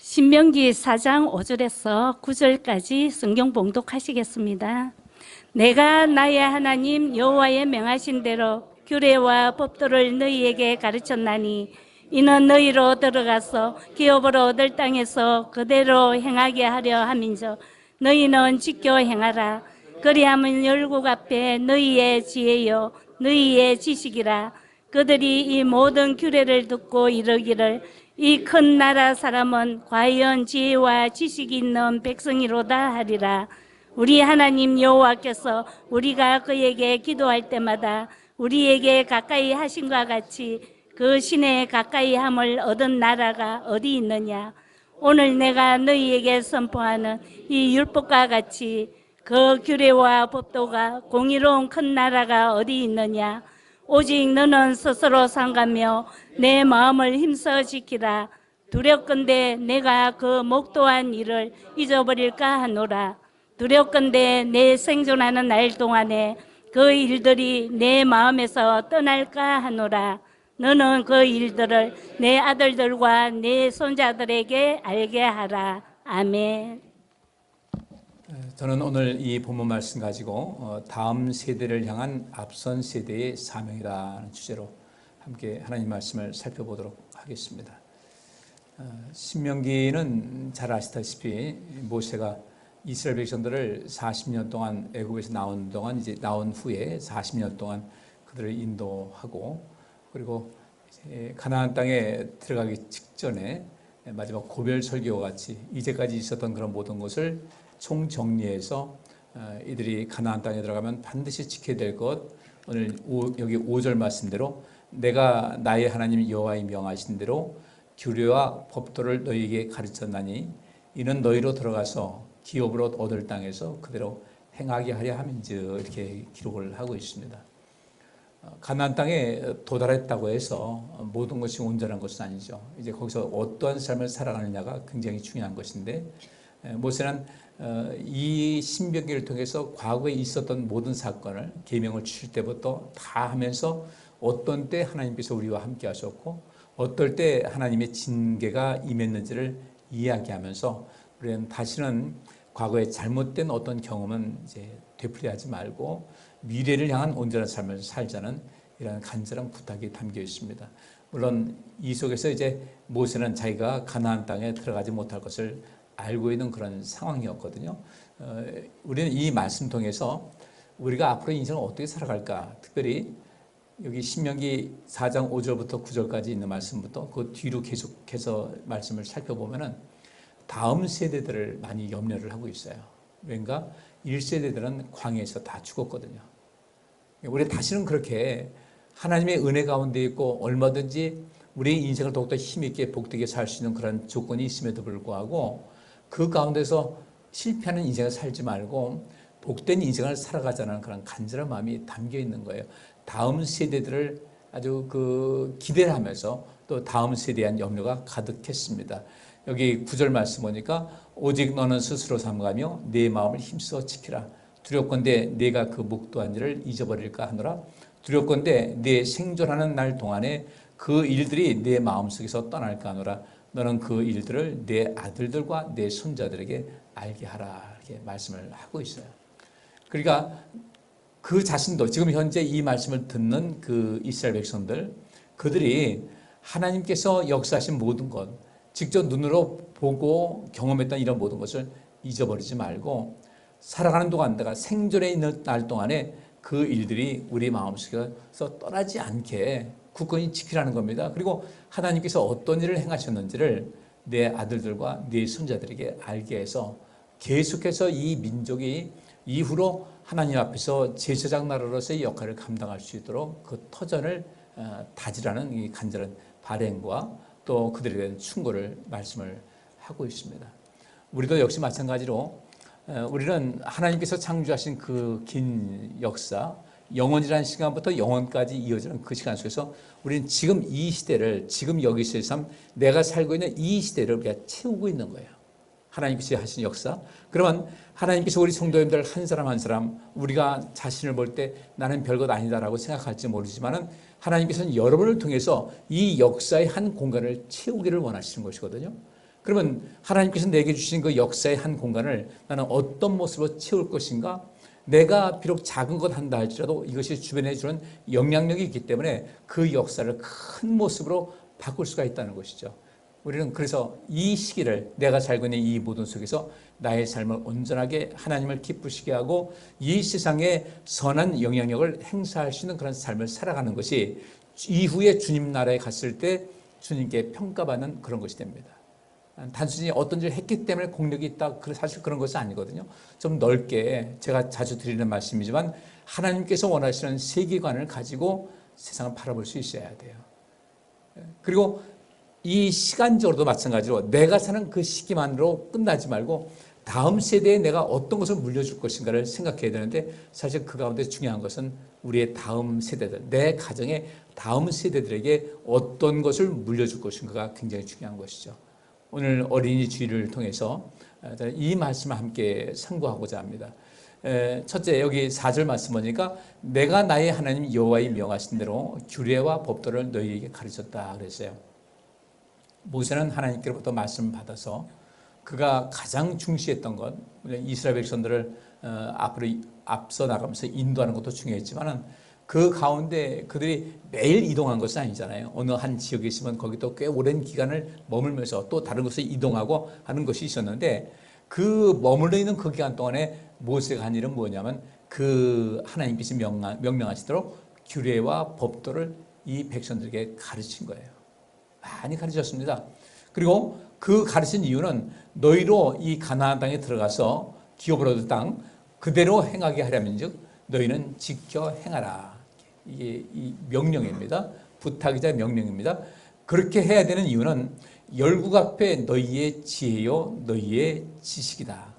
신명기 4장 5절에서 9절까지 성경 봉독하시겠습니다. 내가 나의 하나님 여호와의 명하신 대로 규례와 법도를 너희에게 가르쳤나니 이는 너희로 들어가서 기업으로 얻을 땅에서 그대로 행하게 하려 함인즉 너희는 지켜 행하라. 그리하면 열국 앞에 너희의 지혜요 너희의 지식이라. 그들이 이 모든 규례를 듣고 이르기를 이 큰 나라 사람은 과연 지혜와 지식이 있는 백성이로다 하리라. 우리 하나님 여호와께서 우리가 그에게 기도할 때마다 우리에게 가까이 하심과 같이 그 신에 가까이 함을 얻은 나라가 어디 있느냐. 오늘 내가 너희에게 선포하는 이 율법과 같이 그 규례와 법도가 공의로운 큰 나라가 어디 있느냐. 오직 너는 스스로 삼가며 내 마음을 힘써 지키라. 두렵건대 내가 그 목도한 일을 잊어버릴까 하노라. 두렵건대 내 생존하는 날 동안에 그 일들이 내 마음에서 떠날까 하노라. 너는 그 일들을 내 아들들과 내 손자들에게 알게 하라. 아멘. 저는 오늘 이 본문 말씀 가지고 다음 세대를 향한 앞선 세대의 사명이라는 주제로 함께 하나님 말씀을 살펴보도록 하겠습니다. 신명기는 잘 아시다시피 모세가 이스라엘 백성들을 40년 동안 애굽에서 나온 동안 이제 나온 후에 40년 동안 그들을 인도하고 그리고 이제 가나안 땅에 들어가기 직전에 마지막 고별 설교와 같이 이제까지 있었던 그런 모든 것을 총정리해서 이들이 가나안 땅에 들어가면 반드시 지켜야 될 것, 오늘 여기 5절 말씀대로 내가 나의 하나님 여호와의 명하신 대로 규례와 법도를 너희에게 가르쳤나니 이는 너희로 들어가서 기업으로 얻을 땅에서 그대로 행하게 하려 함인즉 이렇게 기록을 하고 있습니다. 가나안 땅에 도달했다고 해서 모든 것이 온전한 것은 아니죠. 이제 거기서 어떠한 삶을 살아가느냐가 굉장히 중요한 것인데 모세는 이 신명기를 통해서 과거에 있었던 모든 사건을 계명을 주실 때부터 다 하면서 어떤 때 하나님께서 우리와 함께 하셨고 어떨 때 하나님의 징계가 임했는지를 이야기하면서 우리는 다시는 과거에 잘못된 어떤 경험은 이제 되풀이하지 말고 미래를 향한 온전한 삶을 살자는 이런 간절한 부탁이 담겨 있습니다. 물론 이 속에서 이제 모세는 자기가 가나안 땅에 들어가지 못할 것을 알고 있는 그런 상황이었거든요. 우리는 이 말씀 통해서 우리가 앞으로 인생을 어떻게 살아갈까, 특별히 여기 신명기 4장 5절부터 9절까지 있는 말씀부터 그 뒤로 계속해서 말씀을 살펴보면은 다음 세대들을 많이 염려를 하고 있어요. 왠가 1세대들은 광야에서 다 죽었거든요. 우리 다시는 그렇게 하나님의 은혜 가운데 있고 얼마든지 우리의 인생을 더욱더 힘있게 복되게 살 수 있는 그런 조건이 있음에도 불구하고 그 가운데서 실패하는 인생을 살지 말고 복된 인생을 살아가자는 그런 간절한 마음이 담겨 있는 거예요. 다음 세대들을 아주 기대를 하면서 또 다음 세대에 대한 염려가 가득했습니다. 여기 9절 말씀 보니까 오직 너는 스스로 삼가며 내 마음을 힘써 지키라. 두렵건대 내가 그 목도한 일을 잊어버릴까 하노라. 두렵건대 내 생존하는 날 동안에 그 일들이 내 마음속에서 떠날까 하노라. 너는 그 일들을 내 아들들과 내 손자들에게 알게 하라. 이렇게 말씀을 하고 있어요. 그러니까 그 자신도 지금 현재 이 말씀을 듣는 그 이스라엘 백성들, 그들이 하나님께서 역사하신 모든 것, 직접 눈으로 보고 경험했던 이런 모든 것을 잊어버리지 말고 살아가는 동안 내가 생존에 있는 날 동안에 그 일들이 우리 마음속에서 떠나지 않게 굳건히 지키라는 겁니다. 그리고 하나님께서 어떤 일을 행하셨는지를 내 아들들과 내 손자들에게 알게 해서 계속해서 이 민족이 이후로 하나님 앞에서 제사장 나라로서의 역할을 감당할 수 있도록 그 터전을 다지라는 이 간절한 발행과 또 그들에 대한 충고를 말씀을 하고 있습니다. 우리도 역시 마찬가지로 우리는 하나님께서 창조하신 그 긴 역사, 영원이라는 시간부터 영원까지 이어지는 그 시간 속에서 우리는 지금 이 시대를, 지금 여기서의 삶, 내가 살고 있는 이 시대를 우리가 채우고 있는 거예요. 하나님께서 하신 역사. 그러면 하나님께서 우리 성도님들 한 사람 한 사람, 우리가 자신을 볼 때 나는 별것 아니다라고 생각할지 모르지만은 하나님께서는 여러분을 통해서 이 역사의 한 공간을 채우기를 원하시는 것이거든요. 그러면 하나님께서 내게 주신 그 역사의 한 공간을 나는 어떤 모습으로 채울 것인가? 내가 비록 작은 것 한다 할지라도 이것이 주변에 주는 영향력이 있기 때문에 그 역사를 큰 모습으로 바꿀 수가 있다는 것이죠. 우리는 그래서 이 시기를, 내가 살고 있는 이 모든 속에서 나의 삶을 온전하게 하나님을 기쁘시게 하고 이 세상에 선한 영향력을 행사할 수 있는 그런 삶을 살아가는 것이 이후에 주님 나라에 갔을 때 주님께 평가받는 그런 것이 됩니다. 단순히 어떤 일을 했기 때문에 공력이 있다, 사실 그런 것은 아니거든요. 좀 넓게, 제가 자주 드리는 말씀이지만 하나님께서 원하시는 세계관을 가지고 세상을 바라볼 수 있어야 돼요. 그리고 이 시간적으로도 마찬가지로 내가 사는 그 시기만으로 끝나지 말고 다음 세대에 내가 어떤 것을 물려줄 것인가를 생각해야 되는데, 사실 그 가운데 중요한 것은 우리의 다음 세대들, 내 가정의 다음 세대들에게 어떤 것을 물려줄 것인가가 굉장히 중요한 것이죠. 오늘 어린이 주일을 통해서 이 말씀을 함께 상고하고자 합니다. 첫째, 여기 4절 말씀 보니까 내가 나의 하나님 여호와의 명하신 대로 규례와 법도를 너희에게 가르쳤다 그랬어요. 모세는 하나님께로부터 말씀을 받아서 그가 가장 중시했던 것, 이스라엘 백성들을 앞서 나가면서 인도하는 것도 중요했지만 그 가운데 그들이 매일 이동한 것은 아니잖아요. 어느 한 지역에 있으면 거기도 꽤 오랜 기간을 머물면서 또 다른 곳에 이동하고 하는 것이 있었는데, 그 머물러 있는 그 기간 동안에 모세가 한 일은 뭐냐면 그 하나님께서 명령하시도록 규례와 법도를 이 백성들에게 가르친 거예요. 많이 가르쳤습니다. 그리고 그 가르친 이유는 너희로 이 가나안 땅에 들어가서 기업을 얻을 땅 그대로 행하게 하려면즉 너희는 지켜 행하라. 이게 이 명령입니다. 부탁이자 명령입니다. 그렇게 해야 되는 이유는 열국 앞에 너희의 지혜요 너희의 지식이다.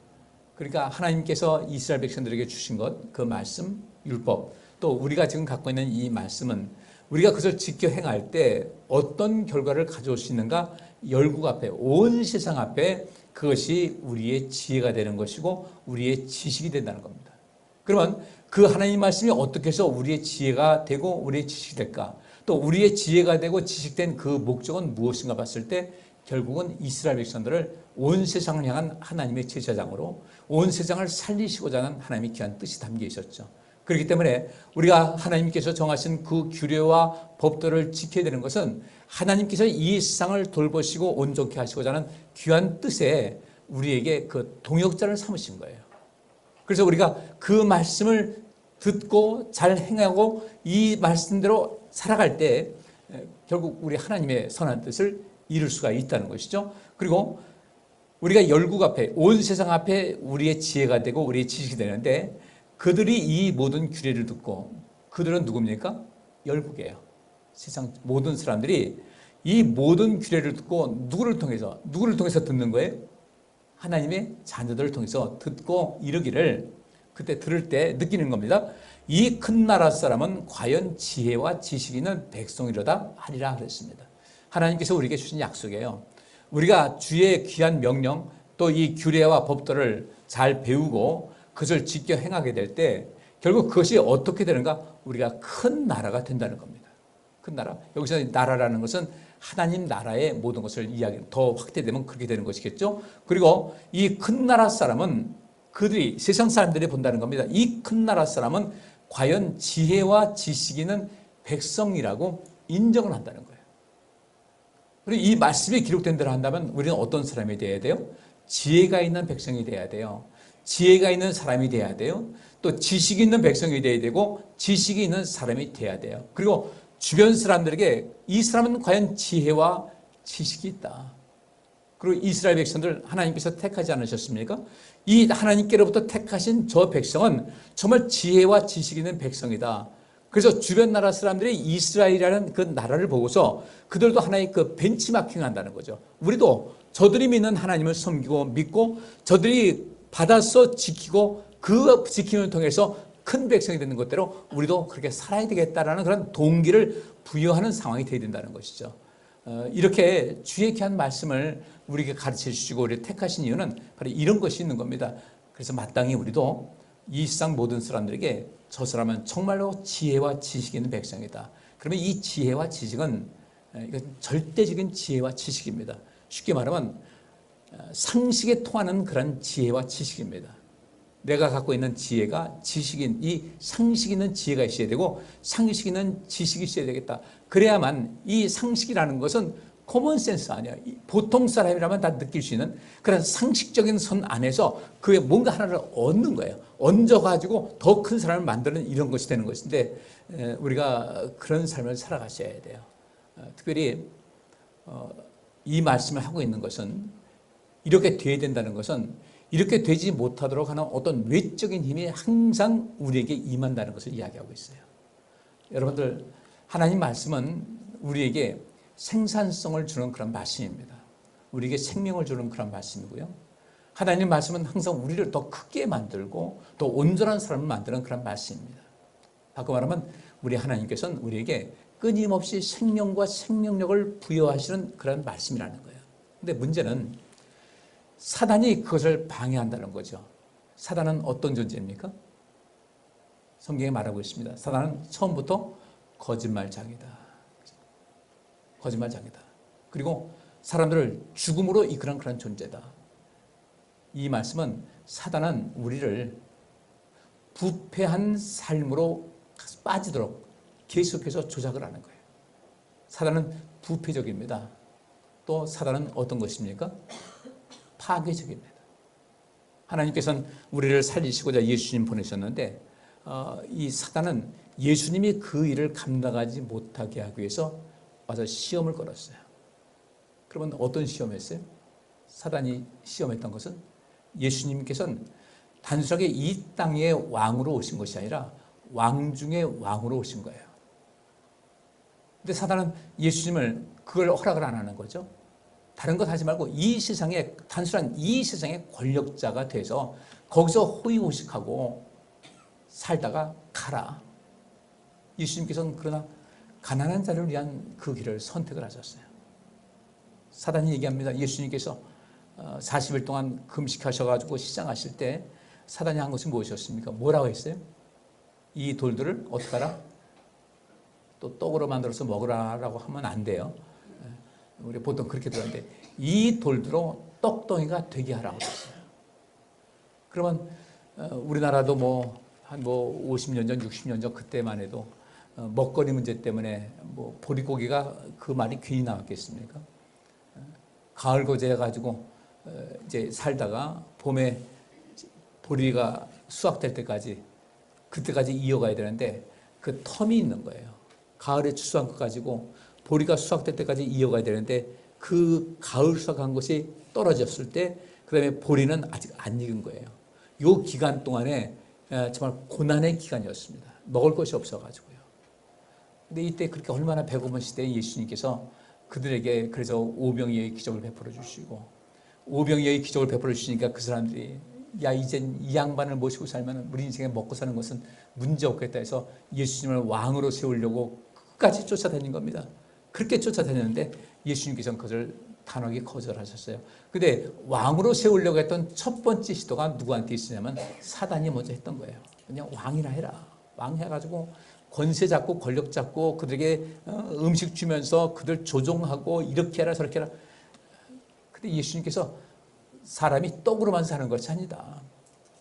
그러니까 하나님께서 이스라엘 백성들에게 주신 것, 그 말씀, 율법, 또 우리가 지금 갖고 있는 이 말씀은 우리가 그것을 지켜 행할 때 어떤 결과를 가져올 수 있는가? 열국 앞에, 온 세상 앞에 그것이 우리의 지혜가 되는 것이고 우리의 지식이 된다는 겁니다. 그러면 그 하나님 말씀이 어떻게 해서 우리의 지혜가 되고 우리의 지식이 될까? 또 우리의 지혜가 되고 지식된 그 목적은 무엇인가 봤을 때 결국은 이스라엘 백성들을 온 세상을 향한 하나님의 제사장으로 온 세상을 살리시고자 하는 하나님의 귀한 뜻이 담겨 있었죠. 그렇기 때문에 우리가 하나님께서 정하신 그 규례와 법도를 지켜야 되는 것은 하나님께서 이 세상을 돌보시고 온전케 하시고자 하는 귀한 뜻에 우리에게 그 동역자를 삼으신 거예요. 그래서 우리가 그 말씀을 듣고 잘 행하고 이 말씀대로 살아갈 때 결국 우리 하나님의 선한 뜻을 이룰 수가 있다는 것이죠. 그리고 우리가 열국 앞에, 온 세상 앞에 우리의 지혜가 되고 우리의 지식이 되는데, 그들이 이 모든 규례를 듣고, 그들은 누굽니까? 열국이에요. 세상 모든 사람들이 이 모든 규례를 듣고 누구를 통해서 듣는 거예요? 하나님의 자녀들을 통해서 듣고 이르기를, 그때 들을 때 느끼는 겁니다. 이 큰 나라 사람은 과연 지혜와 지식이 있는 백성이로다 하리라 그랬습니다. 하나님께서 우리에게 주신 약속이에요. 우리가 주의 귀한 명령, 또 이 규례와 법도를 잘 배우고 그것을 지켜 행하게 될 때 결국 그것이 어떻게 되는가? 우리가 큰 나라가 된다는 겁니다. 큰 나라. 여기서 나라라는 것은 하나님 나라의 모든 것을 더 확대되면 그렇게 되는 것이겠죠. 그리고 이 큰 나라 사람은 그들이, 세상 사람들이 본다는 겁니다. 이 큰 나라 사람은 과연 지혜와 지식이 있는 백성이라고 인정을 한다는 거예요. 그리고 이 말씀이 기록된 대로 한다면 우리는 어떤 사람이 되어야 돼요? 지혜가 있는 백성이 되어야 돼요. 지혜가 있는 사람이 되어야 돼요. 또 지식이 있는 백성이 되어야 되고 지식이 있는 사람이 되어야 돼요. 그리고 주변 사람들에게 이 사람은 과연 지혜와 지식이 있다. 그리고 이스라엘 백성들 하나님께서 택하지 않으셨습니까? 이 하나님께로부터 택하신 저 백성은 정말 지혜와 지식이 있는 백성이다. 그래서 주변 나라 사람들이 이스라엘이라는 그 나라를 보고서 그들도 하나의 그 벤치마킹 한다는 거죠. 우리도 저들이 믿는 하나님을 섬기고 믿고 저들이 받아서 지키고 그 지킴을 통해서 큰 백성이 되는 것대로 우리도 그렇게 살아야 되겠다라는 그런 동기를 부여하는 상황이 되어야 된다는 것이죠. 이렇게 주의 귀한 말씀을 우리에게 가르쳐 주시고 우리를 택하신 이유는 바로 이런 것이 있는 겁니다. 그래서 마땅히 우리도 이 세상 모든 사람들에게 저 사람은 정말로 지혜와 지식이 있는 백성이다. 그러면 이 지혜와 지식은 이건 절대적인 지혜와 지식입니다. 쉽게 말하면 상식에 통하는 그런 지혜와 지식입니다. 내가 갖고 있는 지혜가 지식인, 이 상식 있는 지혜가 있어야 되고 상식 있는 지식이 있어야 되겠다. 그래야만 이 상식이라는 것은 코먼센스 아니야. 보통 사람이라면 다 느낄 수 있는 그런 상식적인 선 안에서 그에 뭔가 하나를 얻는 거예요. 얹어가지고 더 큰 사람을 만드는 이런 것이 되는 것인데 우리가 그런 삶을 살아가셔야 돼요. 특별히 이 말씀을 하고 있는 것은 이렇게 돼야 된다는 것은 이렇게 되지 못하도록 하는 어떤 외적인 힘이 항상 우리에게 임한다는 것을 이야기하고 있어요. 여러분들, 하나님 말씀은 우리에게 생산성을 주는 그런 말씀입니다. 우리에게 생명을 주는 그런 말씀이고요. 하나님 말씀은 항상 우리를 더 크게 만들고 더 온전한 사람을 만드는 그런 말씀입니다. 바꿔 말하면 우리 하나님께서는 우리에게 끊임없이 생명과 생명력을 부여하시는 그런 말씀이라는 거예요. 근데 문제는 사단이 그것을 방해한다는 거죠. 사단은 어떤 존재입니까? 성경에 말하고 있습니다. 사단은 처음부터 거짓말장이다. 거짓말장이다. 그리고 사람들을 죽음으로 이끄는 그런 존재다. 이 말씀은 사단은 우리를 부패한 삶으로 빠지도록 계속해서 조작을 하는 거예요. 사단은 부패적입니다. 또 사단은 어떤 것입니까? 파괴적입니다. 하나님께서는 우리를 살리시고자 예수님 보내셨는데 이 사단은 예수님이 그 일을 감당하지 못하게 하기 위해서 와서 시험을 걸었어요. 그러면 어떤 시험했어요? 사단이 시험했던 것은 예수님께서는 단순하게 이 땅의 왕으로 오신 것이 아니라 왕 중의 왕으로 오신 거예요. 근데 사단은 예수님을 그걸 허락을 안 하는 거죠. 다른 것 하지 말고 이 세상에 단순한 이 세상의 권력자가 돼서 거기서 호의호식하고 살다가 가라. 예수님께서는 그러나 가난한 자를 위한 그 길을 선택을 하셨어요. 사단이 얘기합니다. 예수님께서 40일 동안 금식하셔가지고 시장하실 때 사단이 한 것이 무엇이었습니까? 뭐라고 했어요? 이 돌들을 어떻게 하라? 또 떡으로 만들어서 먹으라라고 하면 안 돼요. 우리 보통 그렇게 들었는데 이 돌들로 떡덩이가 되게 하라고 했어요. 그러면 우리나라도 한 50년 전, 60년 전 그때만 해도 먹거리 문제 때문에 보릿고기가 그 말이 괜히 나왔겠습니까? 가을 고제 가지고 이제 살다가 봄에 보리가 수확될 때까지 그때까지 이어가야 되는데 그 텀이 있는 거예요. 가을에 추수한 것 가지고 보리가 수확될 때까지 이어가야 되는데 그 가을 수확한 것이 떨어졌을 때 그다음에 보리는 아직 안 익은 거예요. 이 기간 동안에 정말 고난의 기간이었습니다. 먹을 것이 없어가지고요. 근데 이때 그렇게 얼마나 배고픈 시대에 예수님께서 그들에게 그래서 오병이어의 기적을 베풀어 주시고 오병이어의 기적을 베풀어 주시니까 그 사람들이 야 이젠 이 양반을 모시고 살면 우리 인생에 먹고 사는 것은 문제 없겠다 해서 예수님을 왕으로 세우려고 끝까지 쫓아다닌 겁니다. 그렇게 쫓아다녔는데 예수님께서는 그것을 단호하게 거절하셨어요. 근데 왕으로 세우려고 했던 첫 번째 시도가 누구한테 있으냐면 사단이 먼저 했던 거예요. 그냥 왕이라 해라. 왕 해가지고 권세 잡고 권력 잡고 그들에게 음식 주면서 그들 조종하고 이렇게 해라 저렇게 해라. 근데 예수님께서 사람이 떡으로만 사는 것이 아니다.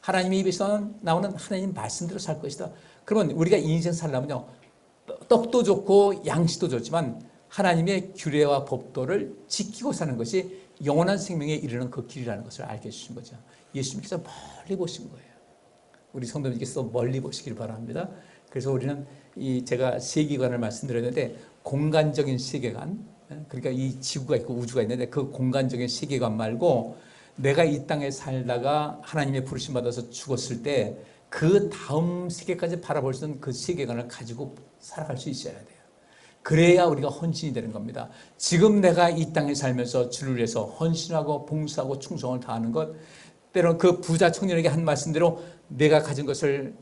하나님의 입에서 나오는 하나님 말씀대로 살 것이다. 그러면 우리가 인생 살려면요. 떡도 좋고 양식도 좋지만 하나님의 규례와 법도를 지키고 사는 것이 영원한 생명에 이르는 그 길이라는 것을 알게 해주신 거죠. 예수님께서 멀리 보신 거예요. 우리 성도님께서 멀리 보시길 바랍니다. 그래서 우리는 제가 세계관을 말씀드렸는데 공간적인 세계관, 그러니까 이 지구가 있고 우주가 있는데 그 공간적인 세계관 말고 내가 이 땅에 살다가 하나님의 부르심 받아서 죽었을 때 그 다음 세계까지 바라볼 수 있는 그 세계관을 가지고 살아갈 수 있어야 돼요. 그래야 우리가 헌신이 되는 겁니다. 지금 내가 이 땅에 살면서 주를 위해서 헌신하고 봉사하고 충성을 다하는 것, 때론 그 부자 청년에게 한 말씀대로 내가 가진 것을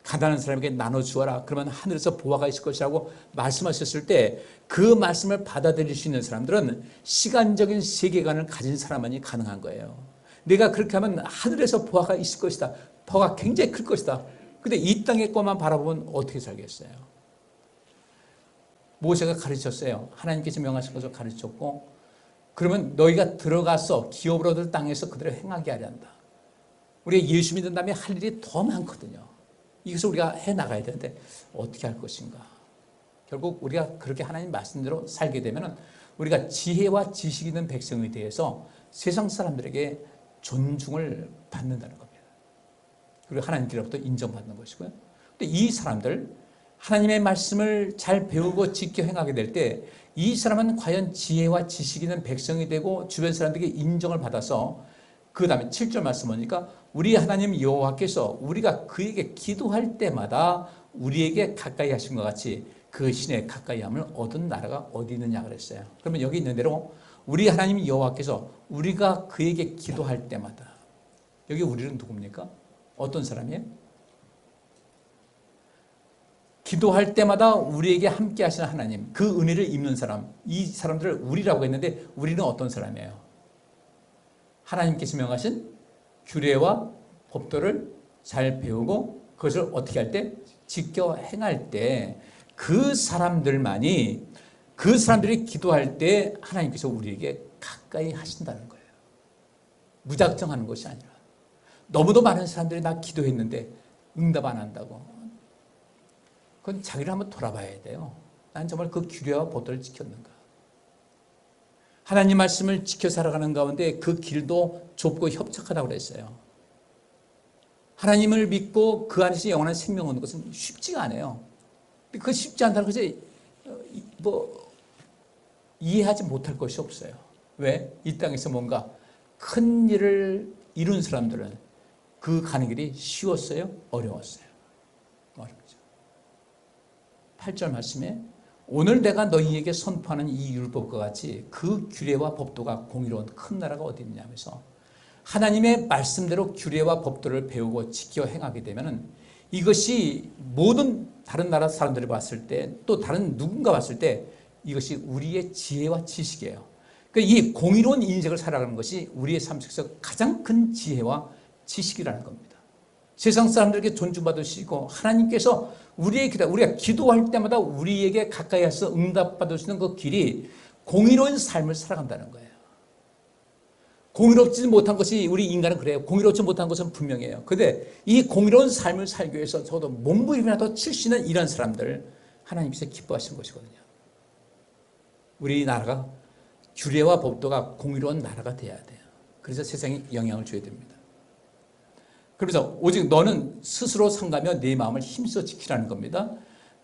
가난한 사람에게 나눠주어라. 그러면 하늘에서 보화가 있을 것이라고 말씀하셨을 때 그 말씀을 받아들일 수 있는 사람들은 시간적인 세계관을 가진 사람만이 가능한 거예요. 내가 그렇게 하면 하늘에서 보화가 있을 것이다. 보화가 굉장히 클 것이다. 근데 이 땅의 것만 바라보면 어떻게 살겠어요? 모세가 가르쳤어요. 하나님께서 명하신 것을 가르쳤고 그러면 너희가 들어가서 기업을 얻을 땅에서 그대로 행하게 하려 한다. 우리가 예수 믿는 다음에 할 일이 더 많거든요. 이것을 우리가 해나가야 되는데 어떻게 할 것인가. 결국 우리가 그렇게 하나님 말씀대로 살게 되면 우리가 지혜와 지식 있는 백성에 대해서 세상 사람들에게 존중을 받는다는 겁니다. 그리고 하나님께로부터 인정받는 것이고요. 근데 이 사람들, 하나님의 말씀을 잘 배우고 지켜 행하게 될 때 이 사람은 과연 지혜와 지식 있는 백성이 되고 주변 사람들에게 인정을 받아서 그 다음에 7절 말씀 보니까 우리 하나님 여호와께서 우리가 그에게 기도할 때마다 우리에게 가까이 하신 것 같이 그 신의 가까이함을 얻은 나라가 어디 있느냐 그랬어요. 그러면 여기 있는 대로 우리 하나님 여호와께서 우리가 그에게 기도할 때마다, 여기 우리는 누굽니까? 어떤 사람이에요? 기도할 때마다 우리에게 함께 하시는 하나님, 그 은혜를 입는 사람, 이 사람들을 우리라고 했는데 우리는 어떤 사람이에요? 하나님께서 명하신 규례와 법도를 잘 배우고 그것을 어떻게 할 때? 지켜 행할 때 그 사람들만이, 그 사람들이 기도할 때 하나님께서 우리에게 가까이 하신다는 거예요. 무작정 하는 것이 아니라. 너무도 많은 사람들이 나 기도했는데 응답 안 한다고. 그건 자기를 한번 돌아봐야 돼요. 난 정말 그 규례와 법도를 지켰는가. 하나님 말씀을 지켜 살아가는 가운데 그 길도 좁고 협착하다고 그랬어요. 하나님을 믿고 그 안에서 영원한 생명 얻는 것은 쉽지가 않아요. 그 쉽지 않다는 것이 이해하지 못할 것이 없어요. 왜? 이 땅에서 뭔가 큰 일을 이룬 사람들은 그 가는 길이 쉬웠어요? 어려웠어요? 어렵죠. 8절 말씀에 오늘 내가 너희에게 선포하는 이 율법과 같이 그 규례와 법도가 공의로운 큰 나라가 어디 있느냐 하면서 하나님의 말씀대로 규례와 법도를 배우고 지켜 행하게 되면 이것이 모든 다른 나라 사람들이 봤을 때 또 다른 누군가 봤을 때 이것이 우리의 지혜와 지식이에요. 그러니까 이 공의로운 인생을 살아가는 것이 우리의 삶 속에서 가장 큰 지혜와 지식이라는 겁니다. 세상 사람들에게 존중받으시고 하나님께서 우리가 기도할 때마다 우리에게 가까이 해서 응답받을 수 있는 그 길이 공의로운 삶을 살아간다는 거예요. 공의롭지 못한 것이 우리 인간은 그래요. 공의롭지 못한 것은 분명해요. 그런데 이 공의로운 삶을 살기 위해서 저도 몸부림이라도 칠 수 있는 이런 사람들 하나님께서 기뻐하시는 것이거든요. 우리나라가 규례와 법도가 공의로운 나라가 돼야 돼요. 그래서 세상에 영향을 줘야 됩니다. 그래서 오직 너는 스스로 삼가며 네 마음을 힘써 지키라는 겁니다.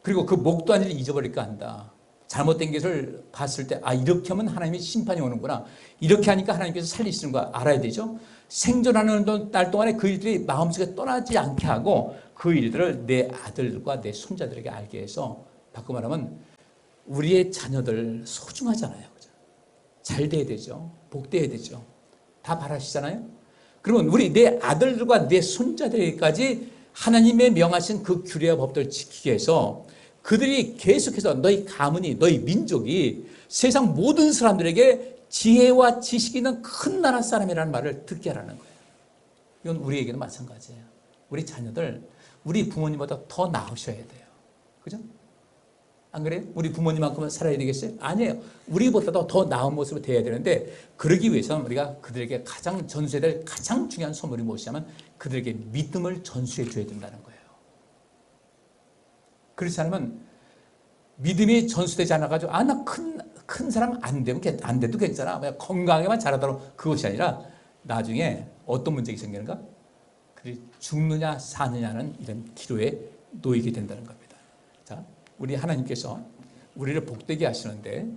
그리고 그 목도 한 일을 잊어버릴까 한다. 잘못된 것을 봤을 때 이렇게 하면 하나님의 심판이 오는구나. 이렇게 하니까 하나님께서 살리시는 거 알아야 되죠. 생존하는 날 동안에 그 일들이 마음속에 떠나지 않게 하고 그 일들을 내 아들과 내 손자들에게 알게 해서 바꿔 말하면 우리의 자녀들 소중하잖아요. 잘 돼야 되죠. 복돼야 되죠. 다 바라시잖아요. 그러면 우리 내 아들들과 내 손자들에게까지 하나님의 명하신 그 규례와 법들을 지키게 해서 그들이 계속해서 너희 가문이, 너희 민족이 세상 모든 사람들에게 지혜와 지식이 있는 큰 나라 사람이라는 말을 듣게 하라는 거예요. 이건 우리에게도 마찬가지예요. 우리 자녀들, 우리 부모님보다 더 나으셔야 돼요. 그죠? 안 그래요? 우리 부모님만큼은 살아야 되겠어요? 아니에요. 우리보다도 더 나은 모습으로 돼야 되는데 그러기 위해서는 우리가 그들에게 가장 전수해야 될 가장 중요한 선물이 무엇이냐면 그들에게 믿음을 전수해 줘야 된다는 거예요. 그렇지 않으면 믿음이 전수되지 않아가지고 나 큰 사람 안 돼도 괜찮아. 건강하게만 자라도록 그것이 아니라 나중에 어떤 문제가 생기는가? 그들이 죽느냐 사느냐는 이런 기로에 놓이게 된다는 겁니다. 자, 우리 하나님께서 우리를 복되게 하시는데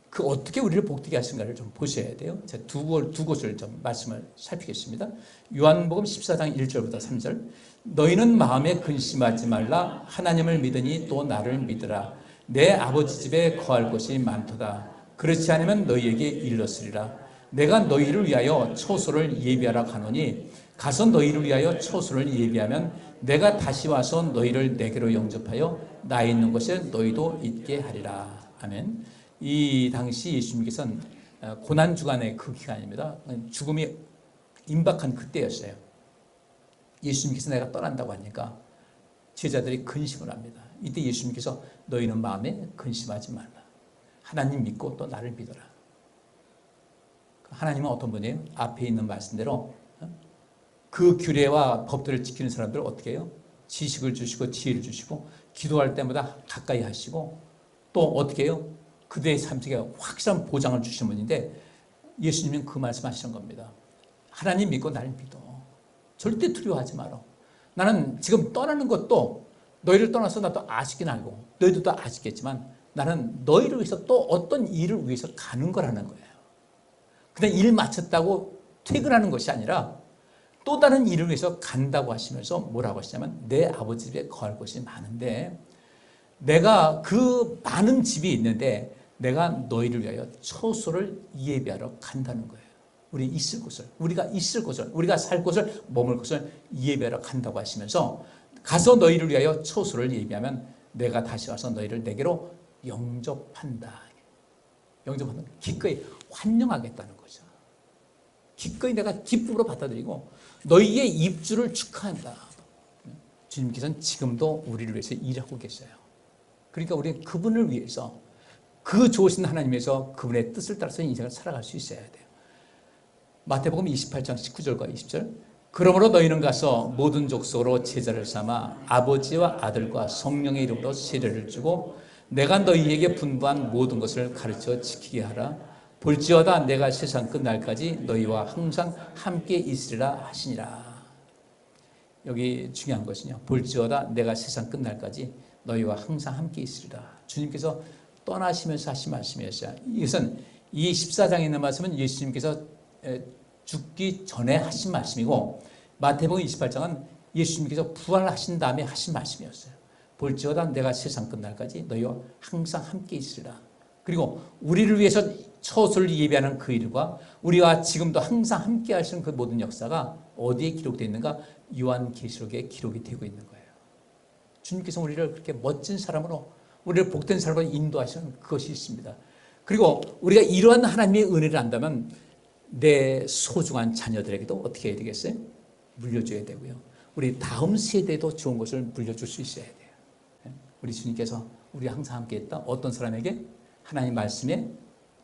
그 어떻게 우리를 복되게 하시는가를 좀 보셔야 돼요. 제가 두 곳을 좀 말씀을 살피겠습니다. 요한복음 14장 1절부터 3절. 너희는 마음에 근심하지 말라. 하나님을 믿으니 또 나를 믿으라. 내 아버지 집에 거할 곳이 많도다. 그렇지 않으면 너희에게 일렀으리라. 내가 너희를 위하여 처소를 예비하라 하노니 가서 너희를 위하여 처소를 예비하면 내가 다시 와서 너희를 내게로 영접하여 나 있는 곳에 너희도 있게 하리라. 아멘. 이 당시 예수님께서는 고난주간의 그 기간입니다. 죽음이 임박한 그때였어요. 예수님께서 내가 떠난다고 하니까 제자들이 근심을 합니다. 이때 예수님께서 너희는 마음에 근심하지 말라. 하나님 믿고 또 나를 믿어라. 하나님은 어떤 분이에요? 앞에 있는 말씀대로 그 규례와 법들을 지키는 사람들을 어떻게 해요? 지식을 주시고 지혜를 주시고 기도할 때마다 가까이 하시고 또 어떻게 해요? 그들의 삶 속에 확실한 보장을 주시는 분인데 예수님은 그 말씀하시는 겁니다. 하나님 믿고 나를 믿어. 절대 두려워하지 마라. 나는 지금 떠나는 것도 너희를 떠나서 나도 아쉽긴 알고 너희들도 아쉽겠지만 나는 너희를 위해서 또 어떤 일을 위해서 가는 거라는 거예요. 그냥 일 마쳤다고 퇴근하는 것이 아니라 또 다른 일을 위해서 간다고 하시면서 뭐라고 하시냐면 내 아버지 집에 거할 곳이 많은데 내가 그 많은 집이 있는데 내가 너희를 위하여 처소를 예비하러 간다는 거예요. 우리가 있을 곳을, 우리가 살 곳을, 머물 곳을 예비하러 간다고 하시면서 가서 너희를 위하여 처소를 예비하면 내가 다시 와서 너희를 내게로 영접한다. 영접하는 기꺼이 환영하겠다는 거죠. 기꺼이 내가 기쁨으로 받아들이고 너희의 입주를 축하한다. 주님께서는 지금도 우리를 위해서 일하고 계셔요. 그러니까 우리는 그분을 위해서 그 좋으신 하나님에서 그분의 뜻을 따라서 인생을 살아갈 수 있어야 돼요. 마태복음 28장 19절과 20절 그러므로 너희는 가서 모든 족속으로 제자를 삼아 아버지와 아들과 성령의 이름으로 세례를 주고 내가 너희에게 분부한 모든 것을 가르쳐 지키게 하라. 볼지어다 내가 세상 끝날까지 너희와 항상 함께 있으리라 하시니라. 여기 중요한 것은요. 볼지어다 내가 세상 끝날까지 너희와 항상 함께 있으리라. 주님께서 떠나시면서 하신 말씀이었어요. 이것은 이 14장에 있는 말씀은 예수님께서 죽기 전에 하신 말씀이고 마태복음 28장은 예수님께서 부활하신 다음에 하신 말씀이었어요. 볼지어다 내가 세상 끝날까지 너희와 항상 함께 있으리라. 그리고 우리를 위해서 처소를 예비하는 그 일과 우리와 지금도 항상 함께 하시는 그 모든 역사가 어디에 기록되어 있는가? 요한계시록에 기록이 되고 있는 거예요. 주님께서 우리를 그렇게 멋진 사람으로 우리를 복된 사람으로 인도하시는 그것이 있습니다. 그리고 우리가 이러한 하나님의 은혜를 안다면 내 소중한 자녀들에게도 어떻게 해야 되겠어요? 물려줘야 되고요. 우리 다음 세대도 좋은 것을 물려줄 수 있어야 돼요. 우리 주님께서 우리 항상 함께 했다. 어떤 사람에게? 하나님 말씀에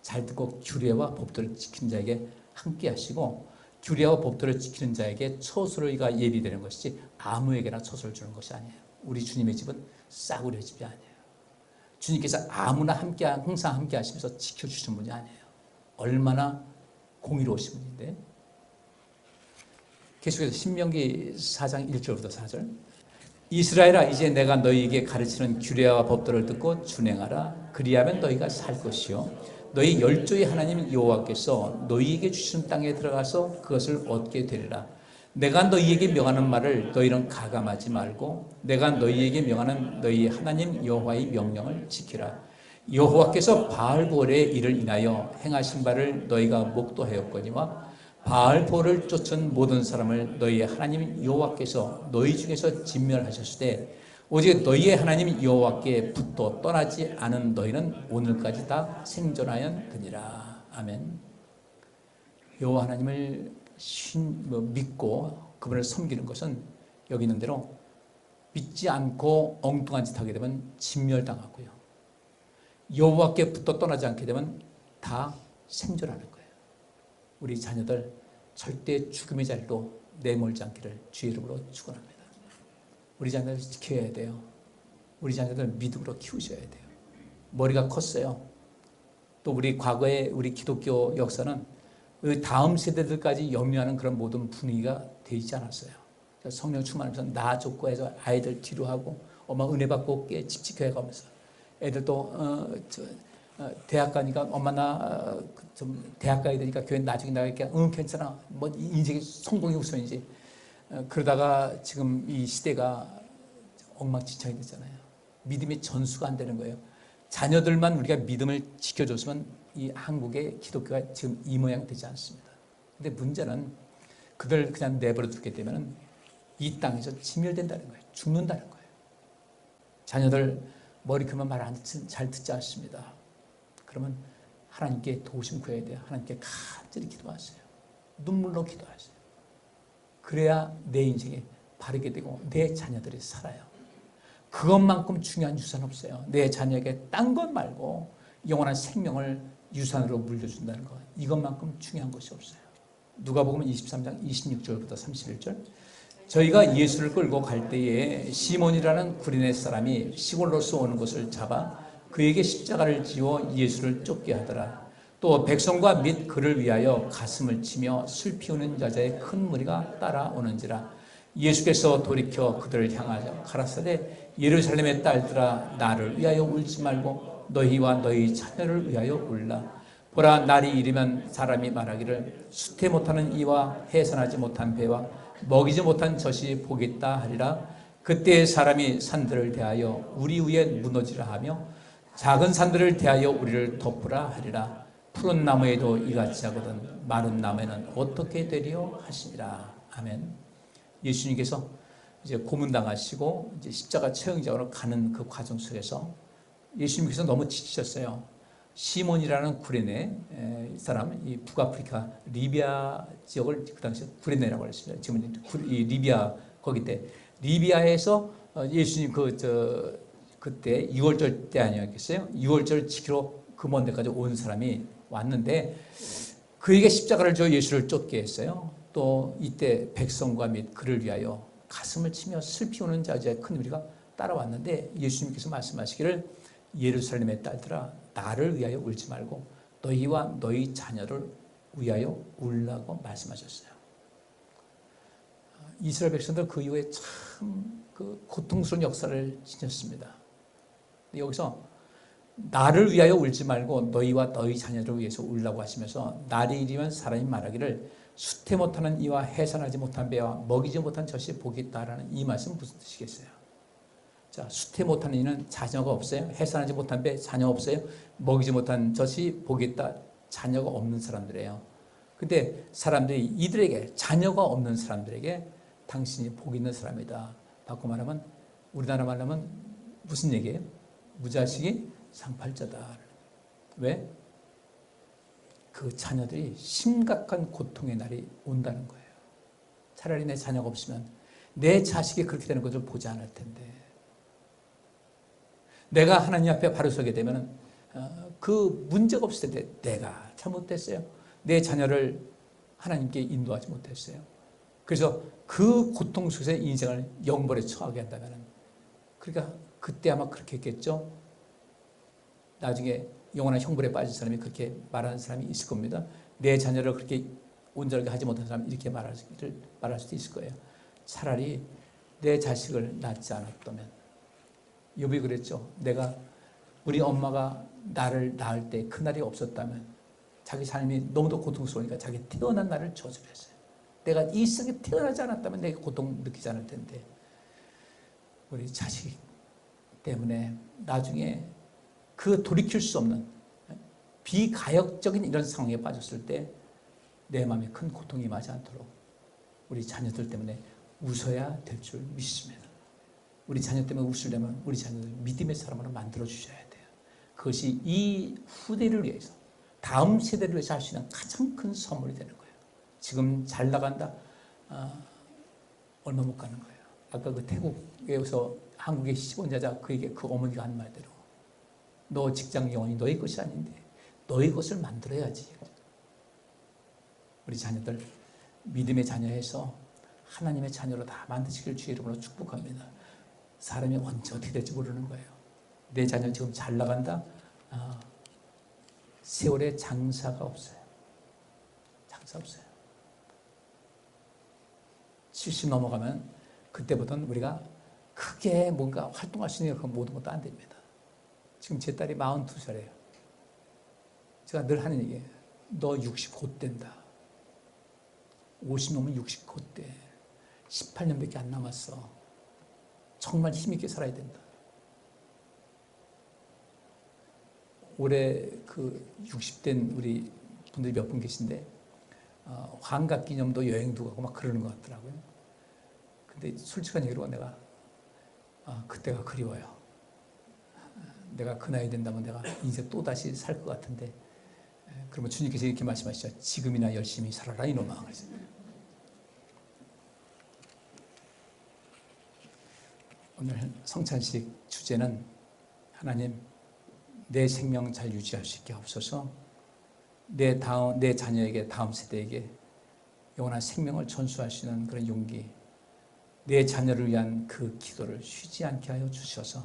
잘 듣고 규례와 법도를 지키는 자에게 함께 하시고 규례와 법도를 지키는 자에게 처소가 예비되는 것이지 아무에게나 처소를 주는 것이 아니에요. 우리 주님의 집은 싸구려 집이 아니에요. 주님께서 아무나 함께 항상 함께 하시면서 지켜주시는 분이 아니에요. 얼마나 공의로우신 분인데. 계속해서 신명기 4장 1절부터 4절 이스라엘아 이제 내가 너희에게 가르치는 규례와 법도를 듣고 준행하라. 그리하면 너희가 살 것이요 너희 열조의 하나님 여호와께서 너희에게 주시는 땅에 들어가서 그것을 얻게 되리라. 내가 너희에게 명하는 말을 너희는 가감하지 말고 내가 너희에게 명하는 너희 하나님 여호와의 명령을 지키라. 여호와께서 바알보엘의 일을 인하여 행하신 바를 너희가 목도하였거니와 바알보엘을 쫓은 모든 사람을 너희의 하나님 여호와께서 너희 중에서 진멸하셨을 때 오직 너희의 하나님 여호와께 붙어 떠나지 않은 너희는 오늘까지 다 생존하였느니라. 아멘. 여호와 하나님을 믿고 그분을 섬기는 것은 여기 있는 대로 믿지 않고 엉뚱한 짓 하게 되면 진멸당하고요. 여호와께 붙어 떠나지 않게 되면 다 생존하는 거예요. 우리 자녀들 절대 죽음의 자리로 내몰지 않기를 주의 이름으로 축원합니다. 우리 자녀들 지켜야 돼요. 우리 자녀들 믿음으로 키우셔야 돼요. 머리가 컸어요. 또 우리 과거의 우리 기독교 역사는 다음 세대들까지 염려하는 그런 모든 분위기가 되지 않았어요. 성령 충만하면서 나 줬고 해서 아이들 뒤로 하고 엄마 은혜 받고 깨 칙칙해 가면서 애들도 대학 가니까 엄마 나 좀 대학 가야 되니까 교회 나중에 나갈게. 응 괜찮아. 뭐 인생의 성공이 우선이지. 그러다가 지금 이 시대가 엉망진창이 됐잖아요. 믿음의 전수가 안 되는 거예요. 자녀들만 우리가 믿음을 지켜줬으면 이 한국의 기독교가 지금 이 모양 되지 않습니다. 근데 문제는 그들 그냥 내버려 두게 되면 이 땅에서 진멸된다는 거예요. 죽는다는 거예요. 자녀들 머리 크면 말 잘 듣지 않습니다. 그러면 하나님께 도우심 구해야 돼요. 하나님께 간절히 기도하세요. 눈물로 기도하세요. 그래야 내 인생이 바르게 되고 내 자녀들이 살아요. 그것만큼 중요한 유산 없어요. 내 자녀에게 딴 것 말고 영원한 생명을 유산으로 물려준다는 것, 이것만큼 중요한 것이 없어요. 누가복음 23장 26절부터 31절. 저희가 예수를 끌고 갈 때에 시몬이라는 구레네 사람이 시골로서 오는 것을 잡아 그에게 십자가를 지워 예수를 쫓게 하더라. 또 백성과 및 그를 위하여 가슴을 치며 슬피 우는 여자의 큰 무리가 따라오는지라. 예수께서 돌이켜 그들을 향하여 가라사대 예루살렘의 딸들아 나를 위하여 울지 말고 너희와 너희 자녀를 위하여 울라. 보라, 날이 이르면 사람이 말하기를 수태 못하는 이와 해산하지 못한 배와 먹이지 못한 젖이 복있다 하리라. 그때 사람이 산들을 대하여 우리 위에 무너지라 하며 작은 산들을 대하여 우리를 덮으라 하리라. 푸른 나무에도 이같이 하거든 마른 나무에는 어떻게 되리요 하시니라. 아멘. 예수님께서 이제 고문당하시고 이제 십자가 처형장으로 가는 그 과정 속에서 예수님께서 너무 지치셨어요. 시몬이라는 구레네 사람, 이 북아프리카 리비아 지역을 그 당시에 구레네라고 했습니다. 지금 이 리비아 거기 때 리비아에서 예수님 그때 6월절 때 아니었겠어요? 6월절 지키러 그 먼 데까지 온 사람이 왔는데 그에게 십자가를 줘 예수를 쫓게 했어요. 또 이때 백성과 및 그를 위하여 가슴을 치며 슬피 우는 자의 큰 무리가 따라왔는데 예수님께서 말씀하시기를 예루살렘의 딸들아 나를 위하여 울지 말고 너희와 너희 자녀를 위하여 울라고 말씀하셨어요. 이스라엘 백성들 그 이후에 참 그 고통스러운 역사를 지녔습니다. 여기서 나를 위하여 울지 말고 너희와 너희 자녀를 위해서 울라고 하시면서 날이 이르면 사람이 말하기를 수태 못하는 이와 해산하지 못한 배와 먹이지 못한 젖이 복이 있다라는 이 말씀은 무슨 뜻이겠어요? 자, 수태 못하는 이는 자녀가 없어요. 해산하지 못한 배 자녀 없어요. 먹이지 못한 젖이 복이 있다. 자녀가 없는 사람들이에요. 근데 사람들이 이들에게 자녀가 없는 사람들에게 당신이 복 있는 사람이다. 바꿔 말하면 우리나라 말로 하면 무슨 얘기예요? 무자식이 상팔자다. 왜? 그 자녀들이 심각한 고통의 날이 온다는 거예요. 차라리 내 자녀가 없으면 내 자식이 그렇게 되는 것을 보지 않을 텐데 내가 하나님 앞에 바로 서게 되면 그 문제가 없을 텐데 내가 잘못됐어요. 내 자녀를 하나님께 인도하지 못했어요. 그래서 그 고통 속에서 인생을 영벌에 처하게 한다면 그러니까 그때 아마 그렇게 했겠죠. 나중에 영원한 형벌에 빠진 사람이 그렇게 말하는 사람이 있을 겁니다. 내 자녀를 그렇게 온전하게 하지 못한 사람이 이렇게 말할 수도 있을 거예요. 차라리 내 자식을 낳지 않았다면 욥이 그랬죠. 내가 우리 엄마가 나를 낳을 때 그날이 없었다면 자기 삶이 너무도 고통스러우니까 자기 태어난 날을 저주했어요. 내가 이 세상에 태어나지 않았다면 내가 고통 느끼지 않을 텐데 우리 자식 때문에 나중에 그 돌이킬 수 없는 비가역적인 이런 상황에 빠졌을 때 내 마음에 큰 고통이 임하지 않도록 우리 자녀들 때문에 웃어야 될 줄 믿습니다. 우리 자녀 때문에 웃으려면 우리 자녀들 믿음의 사람으로 만들어 주셔야 돼요. 그것이 이 후대를 위해서 다음 세대를 위해서 할 수 있는 가장 큰 선물이 되는 거예요. 지금 잘 나간다? 얼마 못 가는 거예요. 아까 그 태국에서 한국의 시집온자자 그에게 그 어머니가 한 말대로 너 직장 영원히 너의 것이 아닌데 너의 것을 만들어야지. 우리 자녀들 믿음의 자녀에서 하나님의 자녀로 다 만드시길 주의 이름으로 축복합니다. 사람이 언제 어떻게 될지 모르는 거예요. 내 자녀 지금 잘 나간다? 세월에 장사가 없어요. 장사 없어요. 70 넘어가면 그때부터는 우리가 크게 뭔가 활동할 수 있는 그 모든 것도 안 됩니다. 지금 제 딸이 42살이에요. 제가 늘 하는 얘기예요. 너 60 곧 된다. 50 넘으면 60 곧 돼. 18년밖에 안 남았어. 정말 힘있게 살아야 된다. 올해 그 60된 우리 분들이 몇 분 계신데 환갑 기념도 여행도 가고 막 그러는 것 같더라고요. 근데 솔직한 얘기로 내가 그때가 그리워요. 내가 그 나이 된다면 내가 인생 또다시 살 것 같은데 그러면 주님께서 이렇게 말씀하시죠. 지금이나 열심히 살아라 이놈아. 오늘 성찬식 주제는 하나님 내 생명 잘 유지할 수 있게 하옵소서. 내 자녀에게, 다음 세대에게 영원한 생명을 전수할 수 있는 그런 용기, 내 자녀를 위한 그 기도를 쉬지 않게 하여 주셔서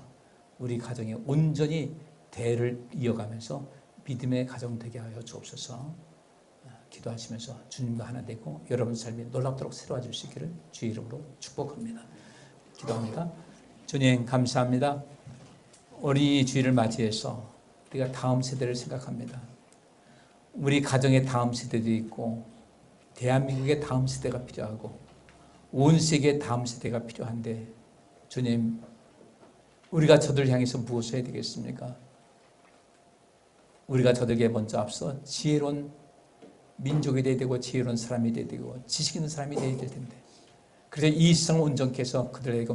우리 가정에 온전히 대를 이어가면서 믿음의 가정 되게 하여 주옵소서. 기도하시면서 주님과 하나 되고 여러분 삶이 놀랍도록 새로워질 수 있기를 주의 이름으로 축복합니다. 기도합니다. 주님 감사합니다. 어린이 주일을 맞이해서 우리가 다음 세대를 생각합니다. 우리 가정의 다음 세대도 있고 대한민국의 다음 세대가 필요하고 온 세계의 다음 세대가 필요한데 주님, 우리가 저들을 향해서 무엇을 해야 되겠습니까? 우리가 저들에게 먼저 앞서 지혜로운 민족이 되어야 되고 지혜로운 사람이 되어야 되고 지식 있는 사람이 되어야 될 텐데, 그래서 이 시장을 온전케 해서 그들에게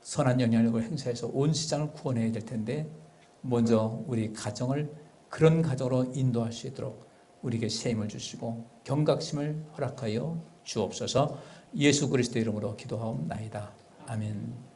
선한 영향력을 행사해서 온 시장을 구원해야 될 텐데, 먼저 우리 가정을 그런 가정으로 인도할 수 있도록 우리에게 세임을 주시고 경각심을 허락하여 주옵소서. 예수 그리스도 이름으로 기도하옵나이다. 아멘.